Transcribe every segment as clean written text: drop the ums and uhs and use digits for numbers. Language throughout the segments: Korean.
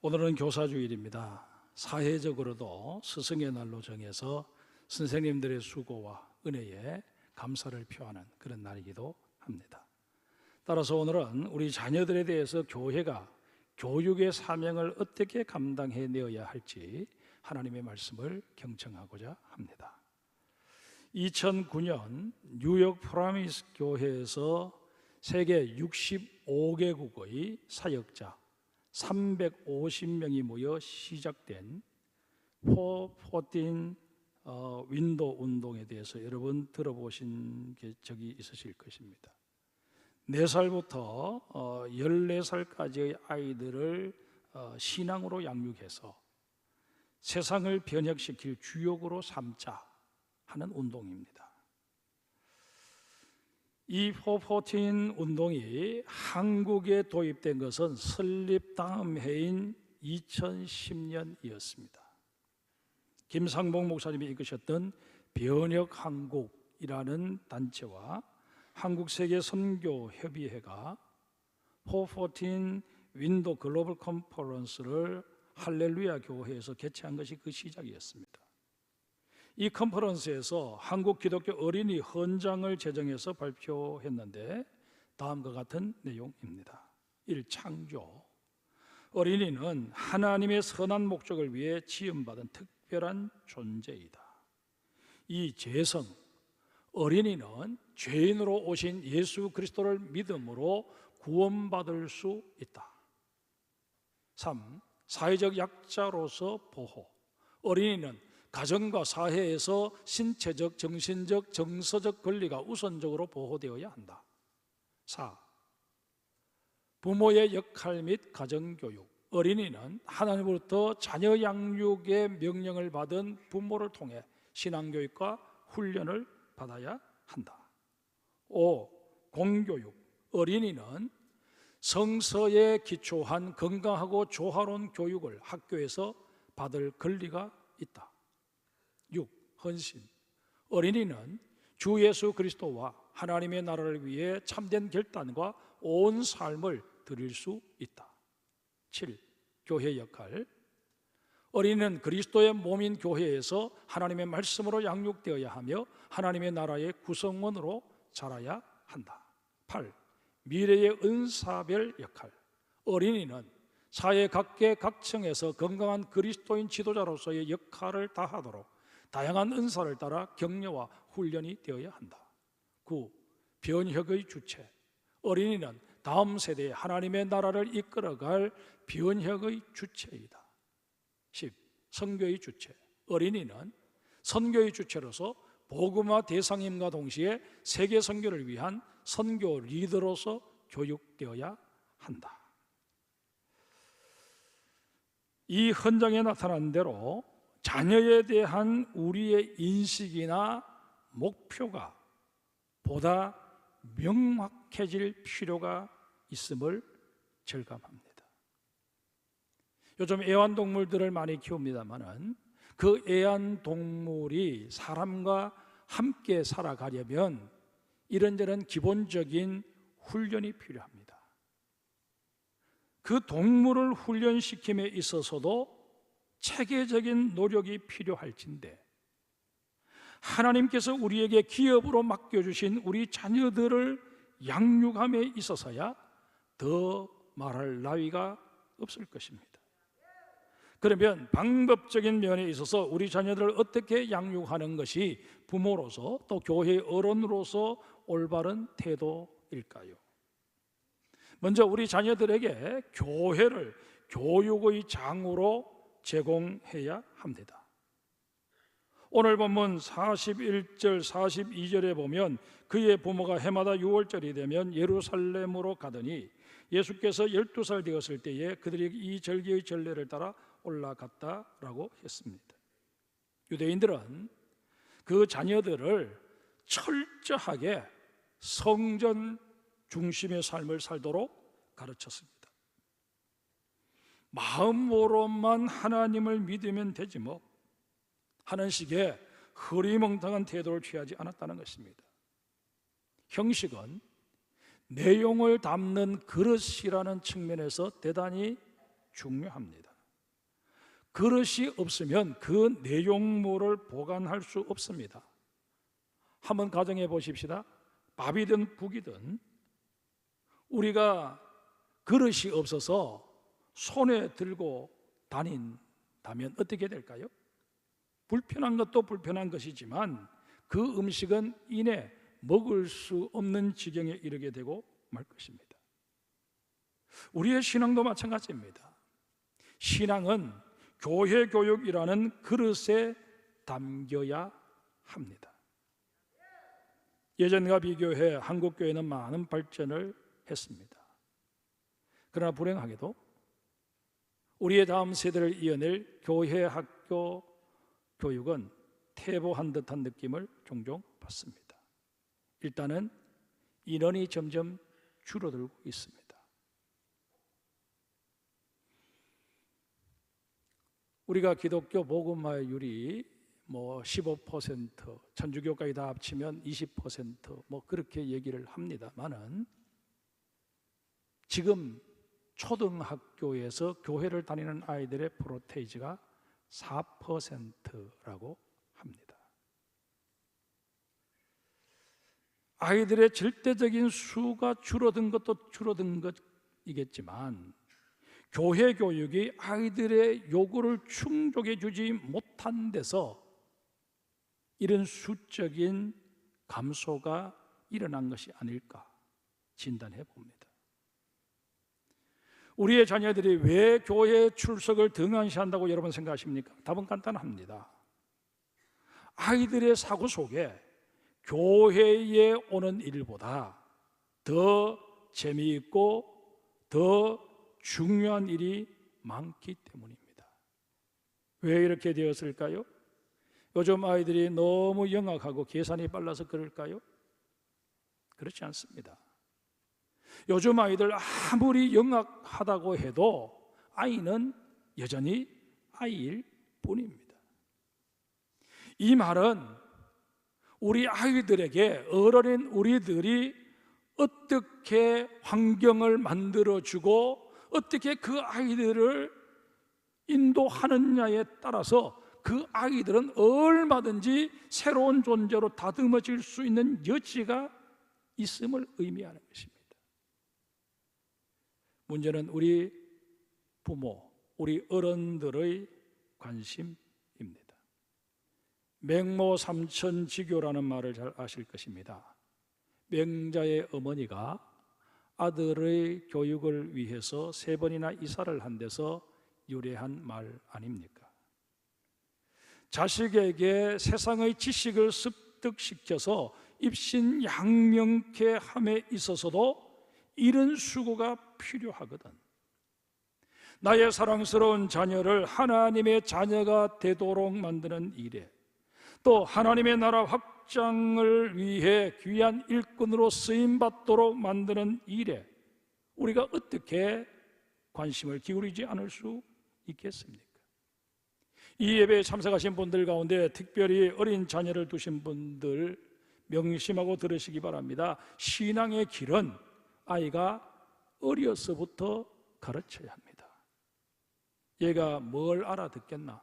오늘은 교사주일입니다. 사회적으로도 스승의 날로 정해서 선생님들의 수고와 은혜에 감사를 표하는 그런 날이기도 합니다. 따라서 오늘은 우리 자녀들에 대해서 교회가 교육의 사명을 어떻게 감당해내어야 할지 하나님의 말씀을 경청하고자 합니다. 2009년 뉴욕 프라미스 교회에서 세계 65개국의 사역자 350명이 모여 시작된 414 윈도우 운동에 대해서 여러분 들어보신 적이 있으실 것입니다. 4살부터 14살까지의 아이들을 신앙으로 양육해서 세상을 변혁시킬 주역으로 삼자 하는 운동입니다. 이 414 운동이 한국에 도입된 것은 설립 다음 해인 2010년이었습니다. 김상봉 목사님이 이끄셨던 변혁한국이라는 단체와 한국세계선교협의회가 414 윈도 글로벌 컨퍼런스를 할렐루야 교회에서 개최한 것이 그 시작이었습니다. 이 컨퍼런스에서 한국 기독교 어린이 헌장을 제정해서 발표했는데 다음과 같은 내용입니다. 1. 창조. 어린이는 하나님의 선한 목적을 위해 지음받은 특별한 존재이다. 2. 재성. 어린이는 죄인으로 오신 예수 그리스도를 믿음으로 구원받을 수 있다. 3. 사회적 약자로서 보호. 어린이는 가정과 사회에서 신체적, 정신적, 정서적 권리가 우선적으로 보호되어야 한다. 4. 부모의 역할 및 가정교육. 어린이는 하나님으로부터 자녀 양육의 명령을 받은 부모를 통해 신앙교육과 훈련을 받아야 한다. 5. 공교육. 어린이는 성서에 기초한 건강하고 조화로운 교육을 학교에서 받을 권리가 있다. 6. 헌신. 어린이는 주 예수 그리스도와 하나님의 나라를 위해 참된 결단과 온 삶을 드릴 수 있다. 7. 교회 역할. 어린이는 그리스도의 몸인 교회에서 하나님의 말씀으로 양육되어야 하며 하나님의 나라의 구성원으로 자라야 한다. 8. 미래의 은사별 역할. 어린이는 사회 각계 각층에서 건강한 그리스도인 지도자로서의 역할을 다하도록 다양한 은사를 따라 격려와 훈련이 되어야 한다. 9. 변혁의 주체. 어린이는 다음 세대에 하나님의 나라를 이끌어갈 변혁의 주체이다. 10. 선교의 주체. 어린이는 선교의 주체로서 복음화 대상임과 동시에 세계 선교를 위한 선교 리더로서 교육되어야 한다. 이 헌장에 나타난 대로 자녀에 대한 우리의 인식이나 목표가 보다 명확해질 필요가 있음을 절감합니다. 요즘 애완동물들을 많이 키웁니다만은 그 애완동물이 사람과 함께 살아가려면 이런저런 기본적인 훈련이 필요합니다. 그 동물을 훈련시킴에 있어서도 체계적인 노력이 필요할진데 하나님께서 우리에게 기업으로 맡겨주신 우리 자녀들을 양육함에 있어서야 더 말할 나위가 없을 것입니다. 그러면 방법적인 면에 있어서 우리 자녀들을 어떻게 양육하는 것이 부모로서 또 교회의 어른으로서 올바른 태도일까요? 먼저 우리 자녀들에게 교회를 교육의 장으로 제공해야 합니다. 오늘 본문 41절 42절에 보면 그의 부모가 해마다 6월절이 되면 예루살렘으로 가더니 예수께서 12살 되었을 때에 그들이 이 절기의 전례를 따라 올라갔다라고 했습니다. 유대인들은 그 자녀들을 철저하게 성전 중심의 삶을 살도록 가르쳤습니다. 마음으로만 하나님을 믿으면 되지 뭐 하는 식의 흐리멍텅한 태도를 취하지 않았다는 것입니다. 형식은 내용을 담는 그릇이라는 측면에서 대단히 중요합니다. 그릇이 없으면 그 내용물을 보관할 수 없습니다. 한번 가정해 보십시다. 밥이든 국이든 우리가 그릇이 없어서 손에 들고 다닌다면 어떻게 될까요? 불편한 것도 불편한 것이지만 그 음식은 이내 먹을 수 없는 지경에 이르게 되고 말 것입니다. 우리의 신앙도 마찬가지입니다. 신앙은 교회 교육이라는 그릇에 담겨야 합니다. 예전과 비교해 한국 교회는 많은 발전을 했습니다. 그러나 불행하게도 우리의 다음 세대를 이어낼 교회 학교 교육은 퇴보한 듯한 느낌을 종종 받습니다. 일단은 인원이 점점 줄어들고 있습니다. 우리가 기독교 복음화율이 15%, 천주교까지 다 합치면 20% 그렇게 얘기를 합니다만은 지금 초등학교에서 교회를 다니는 아이들의 프로테이지가 4%라고 합니다. 아이들의 절대적인 수가 줄어든 것도 줄어든 것이겠지만 교회 교육이 아이들의 요구를 충족해 주지 못한 데서 이런 수적인 감소가 일어난 것이 아닐까 진단해 봅니다. 우리의 자녀들이 왜 교회 출석을 등한시한다고 여러분 생각하십니까? 답은 간단합니다. 아이들의 사고 속에 교회에 오는 일보다 더 재미있고 더 중요한 일이 많기 때문입니다. 왜 이렇게 되었을까요? 요즘 아이들이 너무 영악하고 계산이 빨라서 그럴까요? 그렇지 않습니다. 요즘 아이들 아무리 영악하다고 해도 아이는 여전히 아이일 뿐입니다. 이 말은 우리 아이들에게 어른인 우리들이 어떻게 환경을 만들어주고 어떻게 그 아이들을 인도하느냐에 따라서 그 아이들은 얼마든지 새로운 존재로 다듬어질 수 있는 여지가 있음을 의미하는 것입니다. 문제는 우리 부모, 우리 어른들의 관심입니다. 맹모 삼천지교라는 말을 잘 아실 것입니다. 맹자의 어머니가 아들의 교육을 위해서 3번이나 이사를 한 데서 유래한 말 아닙니까? 자식에게 세상의 지식을 습득시켜서 입신양명케 함에 있어서도 이런 수고가 필요하거든. 나의 사랑스러운 자녀를 하나님의 자녀가 되도록 만드는 일에, 또 하나님의 나라 확장을 위해 귀한 일꾼으로 쓰임받도록 만드는 일에 우리가 어떻게 관심을 기울이지 않을 수 있겠습니까? 이 예배에 참석하신 분들 가운데 특별히 어린 자녀를 두신 분들 명심하고 들으시기 바랍니다. 신앙의 길은 아이가 어려서부터 가르쳐야 합니다. 얘가 뭘 알아듣겠나?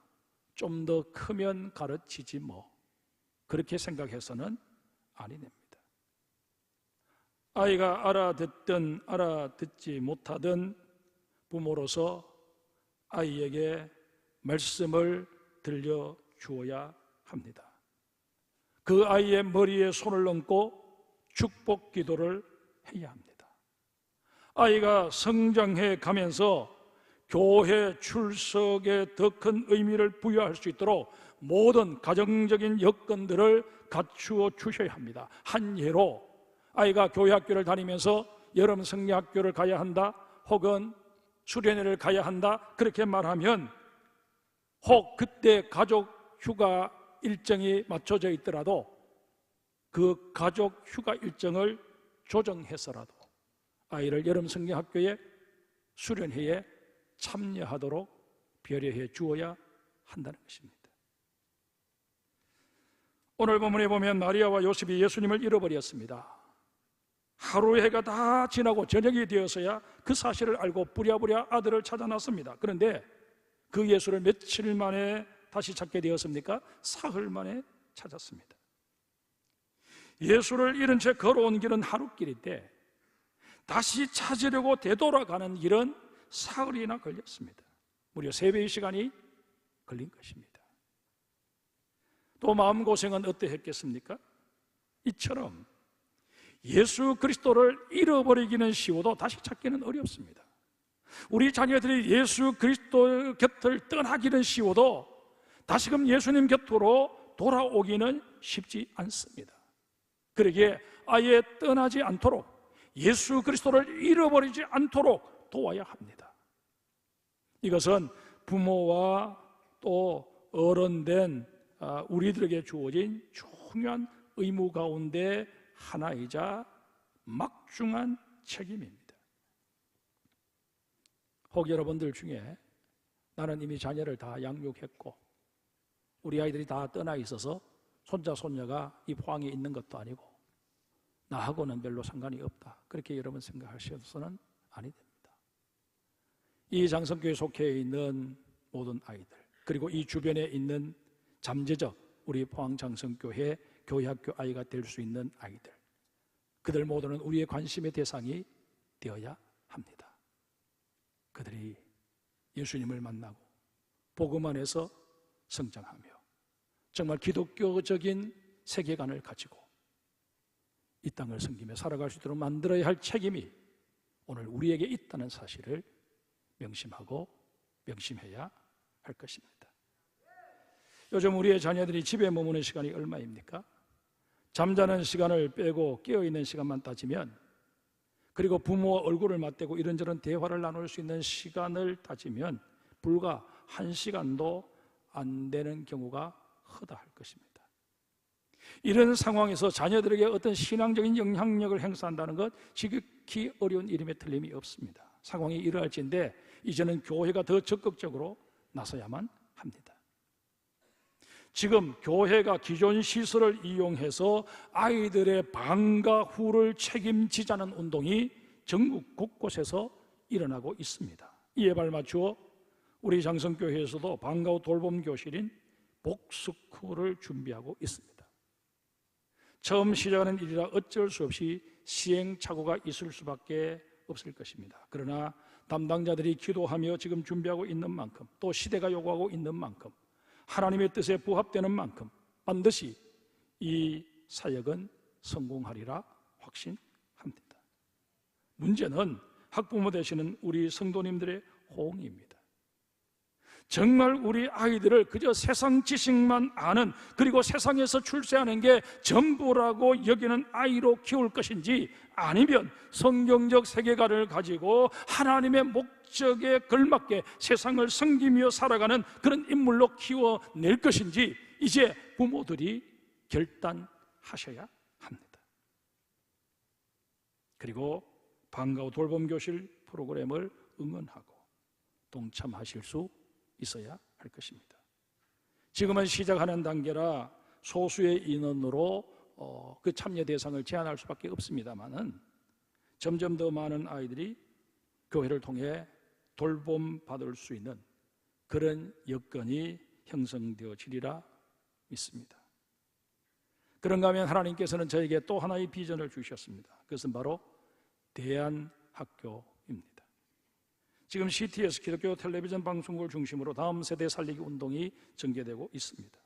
좀 더 크면 가르치지 뭐. 그렇게 생각해서는 아니 됩니다. 아이가 알아듣든 알아듣지 못하든 부모로서 아이에게 말씀을 들려주어야 합니다. 그 아이의 머리에 손을 얹고 축복 기도를 해야 합니다. 아이가 성장해 가면서 교회 출석에 더 큰 의미를 부여할 수 있도록 모든 가정적인 여건들을 갖추어 주셔야 합니다. 한 예로 아이가 교회 학교를 다니면서 여름 성리학교를 가야 한다, 혹은 수련회를 가야 한다, 그렇게 말하면 혹 그때 가족 휴가 일정이 맞춰져 있더라도 그 가족 휴가 일정을 조정해서라도 아이를 여름 성리학교에 수련회에 참여하도록 배려해 주어야 한다는 것입니다. 오늘 본문에 보면 마리아와 요셉이 예수님을 잃어버렸습니다. 하루의 해가 다 지나고 저녁이 되어서야 그 사실을 알고 부랴부랴 아들을 찾아 났습니다. 그런데 그 예수를 며칠 만에 다시 찾게 되었습니까? 사흘 만에 찾았습니다. 예수를 잃은 채 걸어온 길은 하루길인데 다시 찾으려고 되돌아가는 길은 사흘이나 걸렸습니다. 무려 3배의 시간이 걸린 것입니다. 또 마음고생은 어떠했겠습니까? 이처럼 예수 그리스도를 잃어버리기는 쉬워도 다시 찾기는 어렵습니다. 우리 자녀들이 예수 그리스도 곁을 떠나기는 쉬워도 다시금 예수님 곁으로 돌아오기는 쉽지 않습니다. 그러기에 아예 떠나지 않도록, 예수 그리스도를 잃어버리지 않도록 도와야 합니다. 이것은 부모와 또 어른된 우리들에게 주어진 중요한 의무 가운데 하나이자 막중한 책임입니다. 혹 여러분들 중에 나는 이미 자녀를 다 양육했고 우리 아이들이 다 떠나 있어서 손자 손녀가 이 포항에 있는 것도 아니고 나하고는 별로 상관이 없다, 그렇게 여러분 생각하셔서는 아니 됩니다. 이 장성교회에 속해 있는 모든 아이들, 그리고 이 주변에 있는 잠재적 우리 포항 장성교회 교회학교 아이가 될 수 있는 아이들, 그들 모두는 우리의 관심의 대상이 되어야 합니다. 그들이 예수님을 만나고 복음 안에서 성장하며 정말 기독교적인 세계관을 가지고 이 땅을 섬기며 살아갈 수 있도록 만들어야 할 책임이 오늘 우리에게 있다는 사실을 명심하고 명심해야 할 것입니다. 요즘 우리의 자녀들이 집에 머무는 시간이 얼마입니까? 잠자는 시간을 빼고 깨어있는 시간만 따지면, 그리고 부모와 얼굴을 맞대고 이런저런 대화를 나눌 수 있는 시간을 따지면 불과 1시간도 안 되는 경우가 허다할 것입니다. 이런 상황에서 자녀들에게 어떤 신앙적인 영향력을 행사한다는 것 지극히 어려운 일임에 틀림이 없습니다. 상황이 이러할진데 이제는 교회가 더 적극적으로 나서야만 합니다. 지금 교회가 기존 시설을 이용해서 아이들의 방과 후를 책임지자는 운동이 전국 곳곳에서 일어나고 있습니다. 이에 발맞추어 우리 장성교회에서도 방과 후 돌봄 교실인 복스쿨을 준비하고 있습니다. 처음 시작하는 일이라 어쩔 수 없이 시행착오가 있을 수밖에 없을 것입니다. 그러나 담당자들이 기도하며 지금 준비하고 있는 만큼, 또 시대가 요구하고 있는 만큼, 하나님의 뜻에 부합되는 만큼 반드시 이 사역은 성공하리라 확신합니다. 문제는 학부모 되시는 우리 성도님들의 호응입니다. 정말 우리 아이들을 그저 세상 지식만 아는, 그리고 세상에서 출세하는 게 전부라고 여기는 아이로 키울 것인지, 아니면 성경적 세계관을 가지고 하나님의 목적에 걸맞게 세상을 섬기며 살아가는 그런 인물로 키워낼 것인지 이제 부모들이 결단하셔야 합니다. 그리고 방과 후 돌봄교실 프로그램을 응원하고 동참하실 수 있어야 할 것입니다. 지금은 시작하는 단계라 소수의 인원으로 그 참여 대상을 제한할 수밖에 없습니다만은 점점 더 많은 아이들이 교회를 통해 돌봄받을 수 있는 그런 여건이 형성되어지리라 믿습니다. 그런가 하면 하나님께서는 저에게 또 하나의 비전을 주셨습니다. 그것은 바로 대안학교입니다. 지금 CTS 기독교 텔레비전 방송국을 중심으로 다음 세대 살리기 운동이 전개되고 있습니다.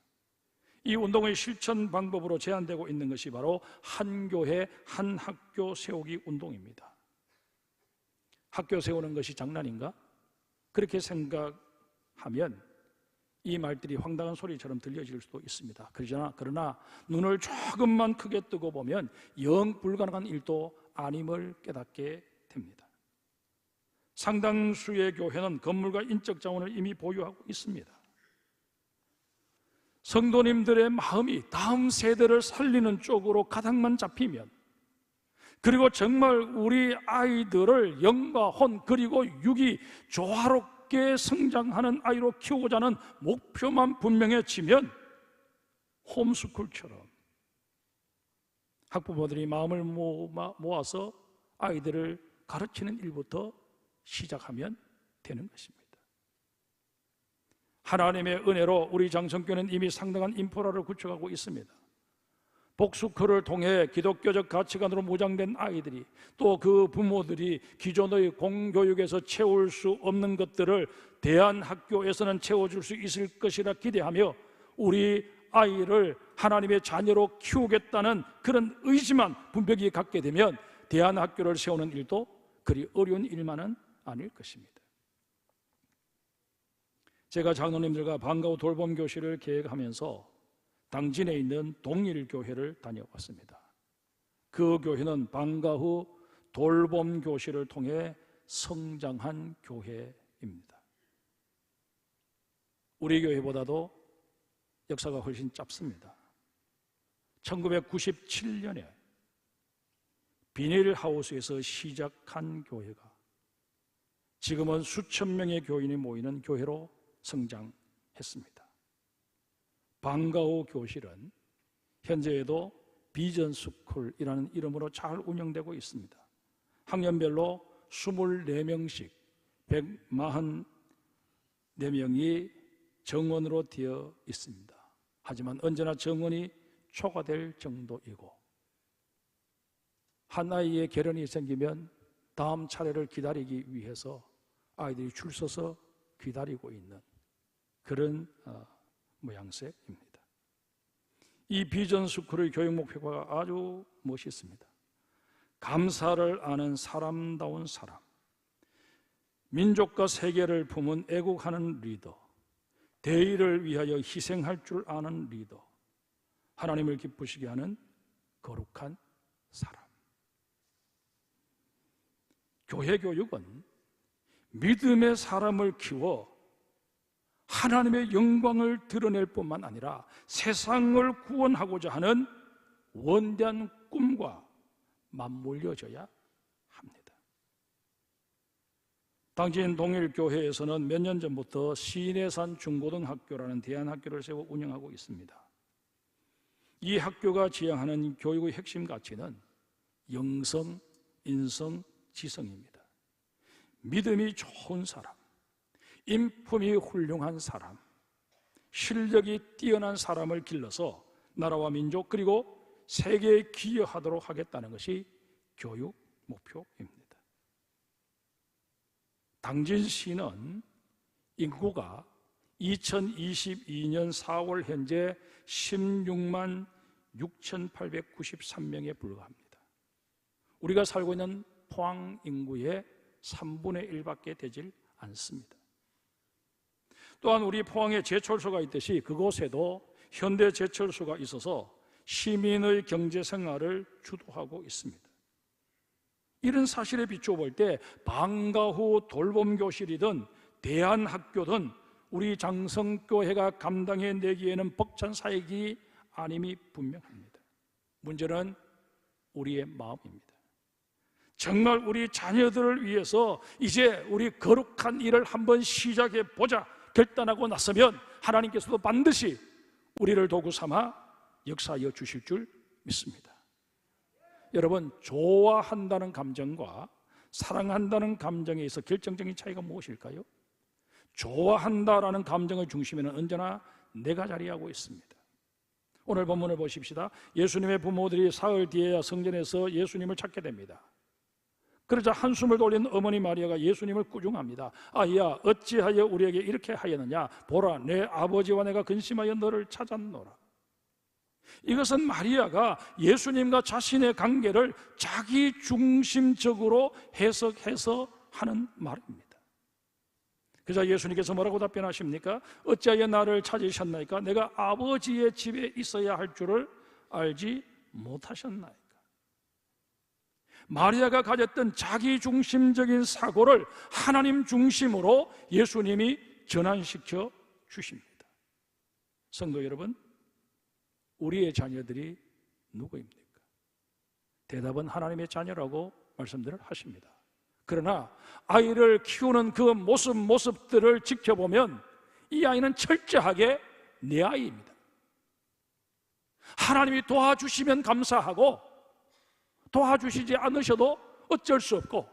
이 운동의 실천 방법으로 제안되고 있는 것이 바로 한 교회 한 학교 세우기 운동입니다. 학교 세우는 것이 장난인가? 그렇게 생각하면 이 말들이 황당한 소리처럼 들려질 수도 있습니다. 그러나 눈을 조금만 크게 뜨고 보면 영 불가능한 일도 아님을 깨닫게 됩니다. 상당수의 교회는 건물과 인적 자원을 이미 보유하고 있습니다. 성도님들의 마음이 다음 세대를 살리는 쪽으로 가닥만 잡히면, 그리고 정말 우리 아이들을 영과 혼 그리고 육이 조화롭게 성장하는 아이로 키우고자 하는 목표만 분명해지면 홈스쿨처럼 학부모들이 마음을 모아서 아이들을 가르치는 일부터 시작하면 되는 것입니다. 하나님의 은혜로 우리 장성교는 이미 상당한 인프라를 구축하고 있습니다. 복수크를 통해 기독교적 가치관으로 무장된 아이들이, 또 그 부모들이 기존의 공교육에서 채울 수 없는 것들을 대안학교에서는 채워줄 수 있을 것이라 기대하며 우리 아이를 하나님의 자녀로 키우겠다는 그런 의지만 분명히 갖게 되면 대안학교를 세우는 일도 그리 어려운 일만은 아닐 것입니다. 제가 장로님들과 방과 후 돌봄 교실을 계획하면서 당진에 있는 동일교회를 다녀왔습니다. 그 교회는 방과 후 돌봄 교실을 통해 성장한 교회입니다. 우리 교회보다도 역사가 훨씬 짧습니다. 1997년에 비닐하우스에서 시작한 교회가 지금은 수천 명의 교인이 모이는 교회로 성장했습니다. 방과 후 교실은 현재에도 비전스쿨이라는 이름으로 잘 운영되고 있습니다. 학년별로 24명씩 144명이 정원으로 되어 있습니다. 하지만 언제나 정원이 초과될 정도이고, 한 아이의 결혼이 생기면 다음 차례를 기다리기 위해서 아이들이 줄 서서 기다리고 있는 그런 모양새입니다. 이 비전스쿨의 교육 목표가 아주 멋있습니다. 감사를 아는 사람다운 사람, 민족과 세계를 품은 애국하는 리더, 대의를 위하여 희생할 줄 아는 리더, 하나님을 기쁘시게 하는 거룩한 사람. 교회 교육은 믿음의 사람을 키워 하나님의 영광을 드러낼 뿐만 아니라 세상을 구원하고자 하는 원대한 꿈과 맞물려져야 합니다. 당진 동일교회에서는 몇 년 전부터 시내산 중고등학교라는 대안학교를 세워 운영하고 있습니다. 이 학교가 지향하는 교육의 핵심 가치는 영성, 인성, 지성입니다. 믿음이 좋은 사람, 인품이 훌륭한 사람, 실력이 뛰어난 사람을 길러서 나라와 민족 그리고 세계에 기여하도록 하겠다는 것이 교육 목표입니다. 당진시는 인구가 2022년 4월 현재 16만 6,893명에 불과합니다. 우리가 살고 있는 포항 인구의 3분의 1밖에 되질 않습니다. 또한 우리 포항에 제철소가 있듯이 그곳에도 현대 제철소가 있어서 시민의 경제 생활을 주도하고 있습니다. 이런 사실에 비추어 볼 때 방과 후 돌봄교실이든 대안학교든 우리 장성교회가 감당해내기에는 벅찬 사역이 아님이 분명합니다. 문제는 우리의 마음입니다. 정말 우리 자녀들을 위해서 이제 우리 거룩한 일을 한번 시작해 보자 결단하고 나서면 하나님께서도 반드시 우리를 도구 삼아 역사하여 주실 줄 믿습니다. 여러분, 좋아한다는 감정과 사랑한다는 감정에 있어 결정적인 차이가 무엇일까요? 좋아한다라는 감정의 중심에는 언제나 내가 자리하고 있습니다. 오늘 본문을 보십시다. 예수님의 부모들이 사흘 뒤에야 성전에서 예수님을 찾게 됩니다. 그러자 한숨을 돌린 어머니 마리아가 예수님을 꾸중합니다. 아이야, 어찌하여 우리에게 이렇게 하였느냐? 보라, 내 아버지와 내가 근심하여 너를 찾았노라. 이것은 마리아가 예수님과 자신의 관계를 자기 중심적으로 해석해서 하는 말입니다. 그래서 예수님께서 뭐라고 답변하십니까? 어찌하여 나를 찾으셨나이까? 내가 아버지의 집에 있어야 할 줄을 알지 못하셨나이까? 마리아가 가졌던 자기 중심적인 사고를 하나님 중심으로 예수님이 전환시켜 주십니다. 성도 여러분, 우리의 자녀들이 누구입니까? 대답은 하나님의 자녀라고 말씀들을 하십니다. 그러나 아이를 키우는 그 모습들을 지켜보면 이 아이는 철저하게 내 아이입니다. 하나님이 도와주시면 감사하고 도와주시지 않으셔도 어쩔 수 없고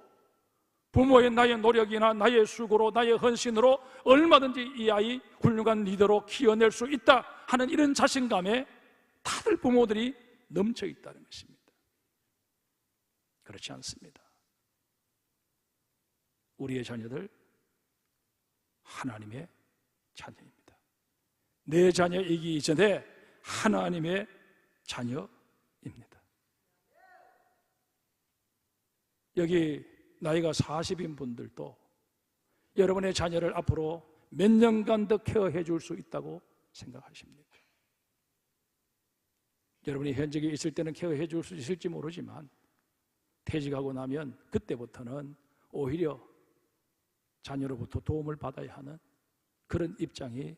부모의 나의 노력이나 나의 수고로, 나의 헌신으로 얼마든지 이 아이 훌륭한 리더로 키워낼 수 있다 하는 이런 자신감에 다들 부모들이 넘쳐 있다는 것입니다. 그렇지 않습니다. 우리의 자녀들 하나님의 자녀입니다. 내 자녀이기 이전에 하나님의 자녀입니다. 여기 나이가 40인 분들도 여러분의 자녀를 앞으로 몇 년간 더 케어해 줄 수 있다고 생각하십니까? 여러분이 현직에 있을 때는 케어해 줄 수 있을지 모르지만 퇴직하고 나면 그때부터는 오히려 자녀로부터 도움을 받아야 하는 그런 입장이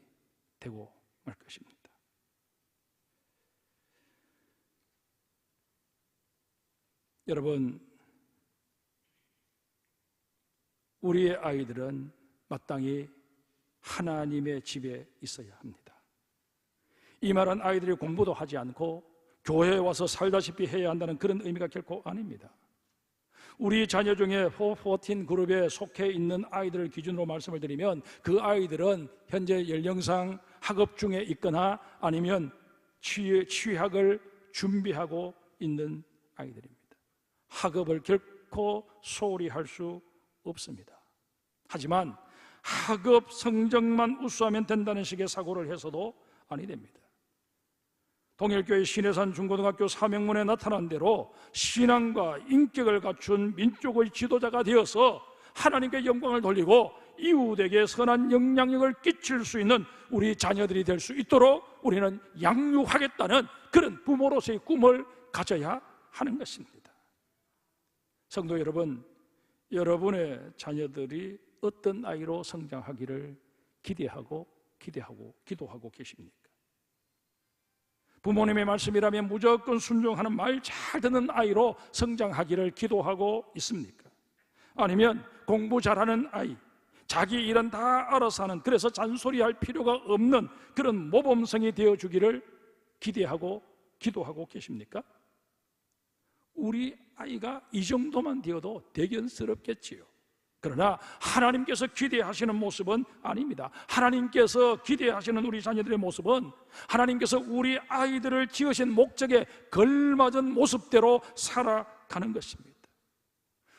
되고 말 것입니다. 여러분, 우리의 아이들은 마땅히 하나님의 집에 있어야 합니다. 이 말은 아이들이 공부도 하지 않고 교회에 와서 살다시피 해야 한다는 그런 의미가 결코 아닙니다. 우리 자녀 중에 414 그룹에 속해 있는 아이들을 기준으로 말씀을 드리면 그 아이들은 현재 연령상 학업 중에 있거나 아니면 취학을 준비하고 있는 아이들입니다. 학업을 결코 소홀히 할 수 없습니다. 하지만 학업 성적만 우수하면 된다는 식의 사고를 해서도 아니 됩니다. 동일교회 신해산 중고등학교 사명문에 나타난 대로 신앙과 인격을 갖춘 민족의 지도자가 되어서 하나님께 영광을 돌리고 이웃에게 선한 영향력을 끼칠 수 있는 우리 자녀들이 될 수 있도록 우리는 양육하겠다는 그런 부모로서의 꿈을 가져야 하는 것입니다. 성도 여러분, 여러분의 자녀들이 어떤 아이로 성장하기를 기도하고 계십니까? 부모님의 말씀이라면 무조건 순종하는 말 잘 듣는 아이로 성장하기를 기도하고 있습니까? 아니면 공부 잘하는 아이, 자기 일은 다 알아서 하는, 그래서 잔소리할 필요가 없는 그런 모범생이 되어주기를 기도하고 계십니까? 우리 아이가 이 정도만 되어도 대견스럽겠지요. 그러나 하나님께서 기대하시는 모습은 아닙니다. 하나님께서 기대하시는 우리 자녀들의 모습은 하나님께서 우리 아이들을 지으신 목적에 걸맞은 모습대로 살아가는 것입니다.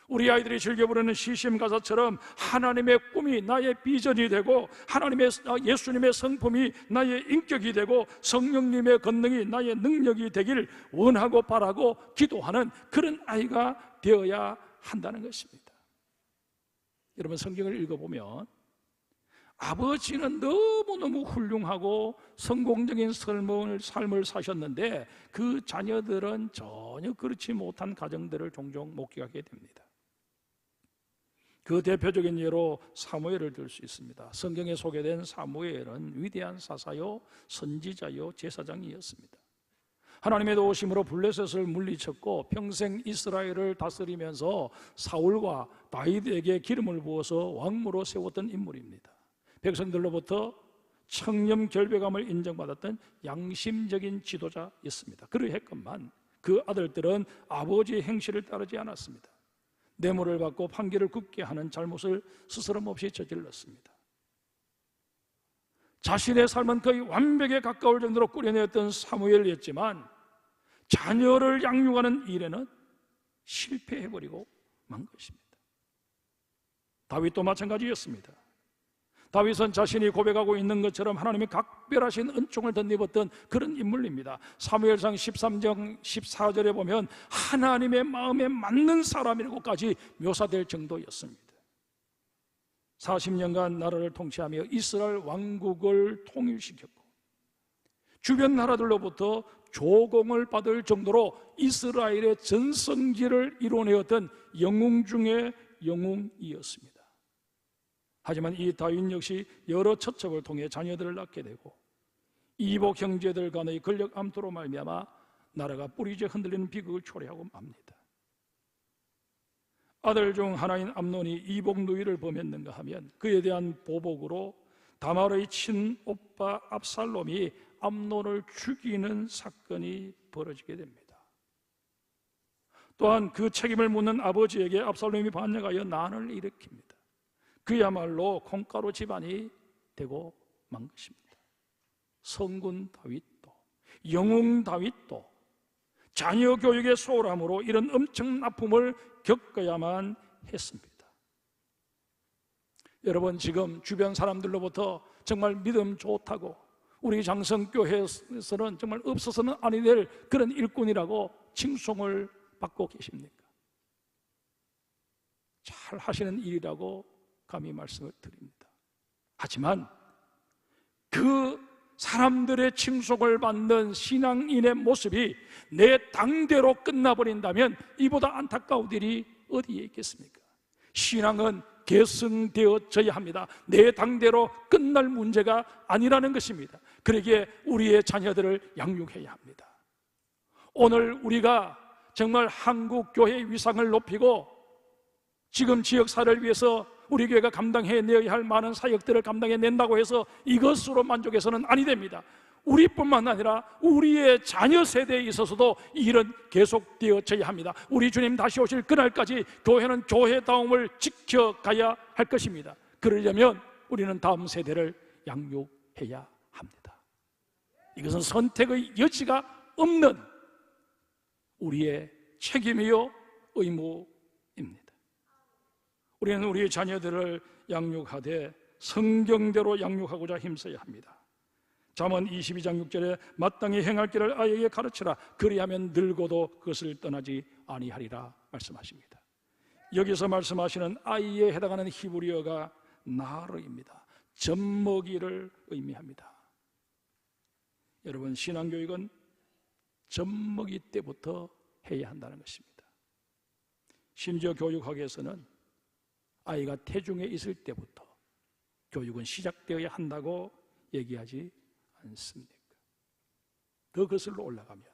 우리 아이들이 즐겨 부르는 CCM 가사처럼 하나님의 꿈이 나의 비전이 되고 예수님의 성품이 나의 인격이 되고 성령님의 권능이 나의 능력이 되길 원하고 바라고 기도하는 그런 아이가 되어야 한다는 것입니다. 여러분, 성경을 읽어보면 아버지는 너무너무 훌륭하고 성공적인 삶을 사셨는데 그 자녀들은 전혀 그렇지 못한 가정들을 종종 목격하게 됩니다. 그 대표적인 예로 사무엘을 들 수 있습니다. 성경에 소개된 사무엘은 위대한 사사요, 선지자요, 제사장이었습니다. 하나님의 도우심으로 블레셋을 물리쳤고 평생 이스라엘을 다스리면서 사울과 다윗에게 기름을 부어서 왕으로 세웠던 인물입니다. 백성들로부터 청렴 결백함을 인정받았던 양심적인 지도자였습니다. 그러했건만 그 아들들은 아버지의 행실을 따르지 않았습니다. 뇌물을 받고 판결을 굽게 하는 잘못을 스스럼 없이 저질렀습니다. 자신의 삶은 거의 완벽에 가까울 정도로 꾸려내었던 사무엘이었지만 자녀를 양육하는 일에는 실패해버리고 만 것입니다. 다윗도 마찬가지였습니다. 다윗은 자신이 고백하고 있는 것처럼 하나님의 각별하신 은총을 덧입었던 그런 인물입니다. 사무엘상 13장 14절에 보면 하나님의 마음에 맞는 사람이라고까지 묘사될 정도였습니다. 40년간 나라를 통치하며 이스라엘 왕국을 통일시켰고 주변 나라들로부터 조공을 받을 정도로 이스라엘의 전성기를 이뤄내었던 영웅 중에 영웅이었습니다. 하지만 이 다윗 역시 여러 처첩을 통해 자녀들을 낳게 되고 이복 형제들 간의 권력 암투로 말미암아 나라가 뿌리째 흔들리는 비극을 초래하고 맙니다. 아들 중 하나인 암논이 이복 누이를 범했는가 하면 그에 대한 보복으로 다말의 친오빠 압살롬이 암논을 죽이는 사건이 벌어지게 됩니다. 또한 그 책임을 묻는 아버지에게 압살롬이 반역하여 난을 일으킵니다. 그야말로 콩가루 집안이 되고 만 것입니다. 성군 다윗도 영웅 다윗도 자녀 교육의 소홀함으로 이런 엄청난 아픔을 겪어야만 했습니다. 여러분, 지금 주변 사람들로부터 정말 믿음 좋다고, 우리 장성교회에서는 정말 없어서는 아니 될 그런 일꾼이라고 칭송을 받고 계십니까? 잘 하시는 일이라고 감히 말씀을 드립니다. 하지만 그 사람들의 칭송을 받는 신앙인의 모습이 내 당대로 끝나버린다면 이보다 안타까운 일이 어디에 있겠습니까? 신앙은 계승되어져야 합니다. 내 당대로 끝날 문제가 아니라는 것입니다. 그러기에 우리의 자녀들을 양육해야 합니다. 오늘 우리가 정말 한국 교회의 위상을 높이고 지금 지역사를 위해서 우리 교회가 감당해내야 할 많은 사역들을 감당해낸다고 해서 이것으로 만족해서는 아니 됩니다. 우리뿐만 아니라 우리의 자녀 세대에 있어서도 이 일은 계속되어져야 합니다. 우리 주님 다시 오실 그날까지 교회는 교회다움을 지켜가야 할 것입니다. 그러려면 우리는 다음 세대를 양육해야 합니다. 이것은 선택의 여지가 없는 우리의 책임이요 의무입니다. 우리는 우리의 자녀들을 양육하되 성경대로 양육하고자 힘써야 합니다. 잠언 22장 6절에 마땅히 행할 길을 아이에게 가르치라. 그리하면 늙어도 그것을 떠나지 아니하리라 말씀하십니다. 여기서 말씀하시는 아이에 해당하는 히브리어가 나르입니다. 젖먹이를 의미합니다. 여러분, 신앙교육은 젖먹이 때부터 해야 한다는 것입니다. 심지어 교육학에서는 아이가 태중에 있을 때부터 교육은 시작되어야 한다고 얘기하지 않습니까? 더 거슬러 올라가면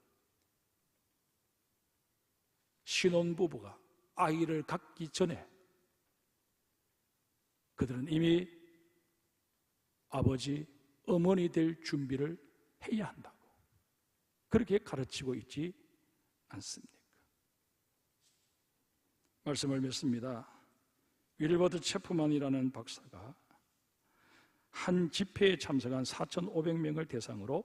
신혼부부가 아이를 갖기 전에 그들은 이미 아버지, 어머니 될 준비를 해야 한다고 그렇게 가르치고 있지 않습니까? 말씀을 맺습니다. 윌버드 체프만이라는 박사가 한 집회에 참석한 4,500명을 대상으로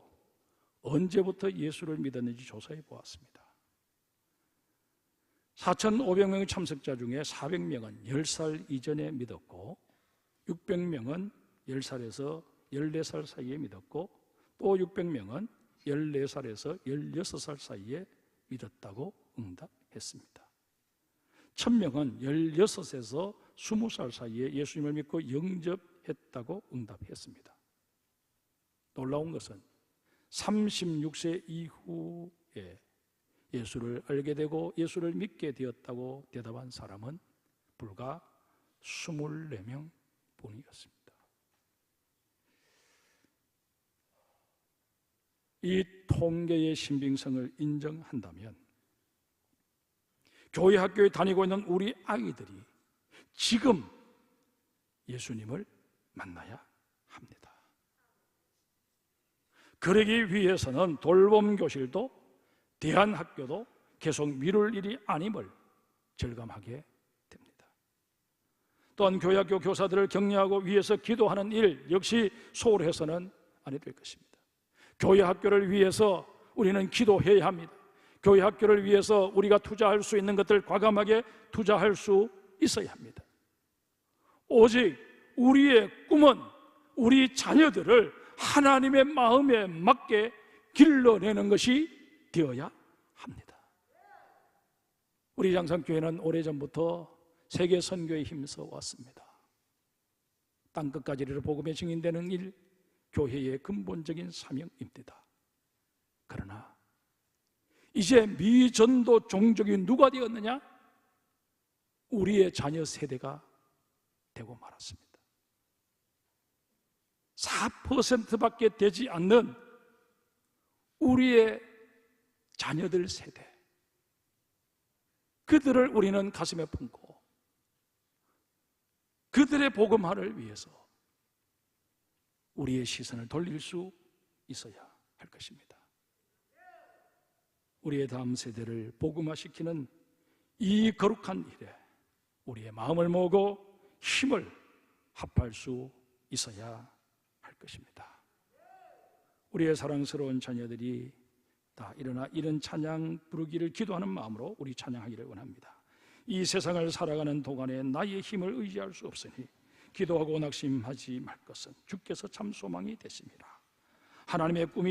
언제부터 예수를 믿었는지 조사해 보았습니다. 4,500명의 참석자 중에 400명은 10살 이전에 믿었고 600명은 10살에서 14살 사이에 믿었고 또 600명은 14살에서 16살 사이에 믿었다고 응답했습니다. 1,000명은 16에서 20살 사이에 예수님을 믿고 영접했다고 응답했습니다. 놀라운 것은 36세 이후에 예수를 알게 되고 예수를 믿게 되었다고 대답한 사람은 불과 24명 뿐이었습니다. 이 통계의 신빙성을 인정한다면 교회 학교에 다니고 있는 우리 아이들이 지금 예수님을 만나야 합니다. 그러기 위해서는 돌봄교실도 대안학교도 계속 미룰 일이 아님을 절감하게 됩니다. 또한 교회학교 교사들을 격려하고 위해서 기도하는 일 역시 소홀해서는 아니 될 것입니다. 교회 학교를 위해서 우리는 기도해야 합니다. 교회 학교를 위해서 우리가 투자할 수 있는 것들 과감하게 투자할 수 있어야 합니다. 오직 우리의 꿈은 우리 자녀들을 하나님의 마음에 맞게 길러내는 것이 되어야 합니다. 우리 장성교회는 오래전부터 세계 선교에 힘써 왔습니다. 땅끝까지 이르러 복음의 증인되는 일, 교회의 근본적인 사명입니다. 그러나 이제 미전도 종족이 누가 되었느냐? 우리의 자녀 세대가 되고 말았습니다. 4%밖에 되지 않는 우리의 자녀들 세대, 그들을 우리는 가슴에 품고 그들의 복음화를 위해서 우리의 시선을 돌릴 수 있어야 할 것입니다. 우리의 다음 세대를 복음화시키는 이 거룩한 일에 우리의 마음을 모으고 힘을 합할 수 있어야 할 것입니다. 우리의 사랑스러운 자녀들이 다 일어나 이런 찬양 부르기를 기도하는 마음으로 우리 찬양하기를 원합니다. 이 세상을 살아가는 동안에 나의 힘을 의지할 수 없으니 기도하고 낙심하지 말 것은 주께서 참 소망이 되십니다. 하나님의 꿈이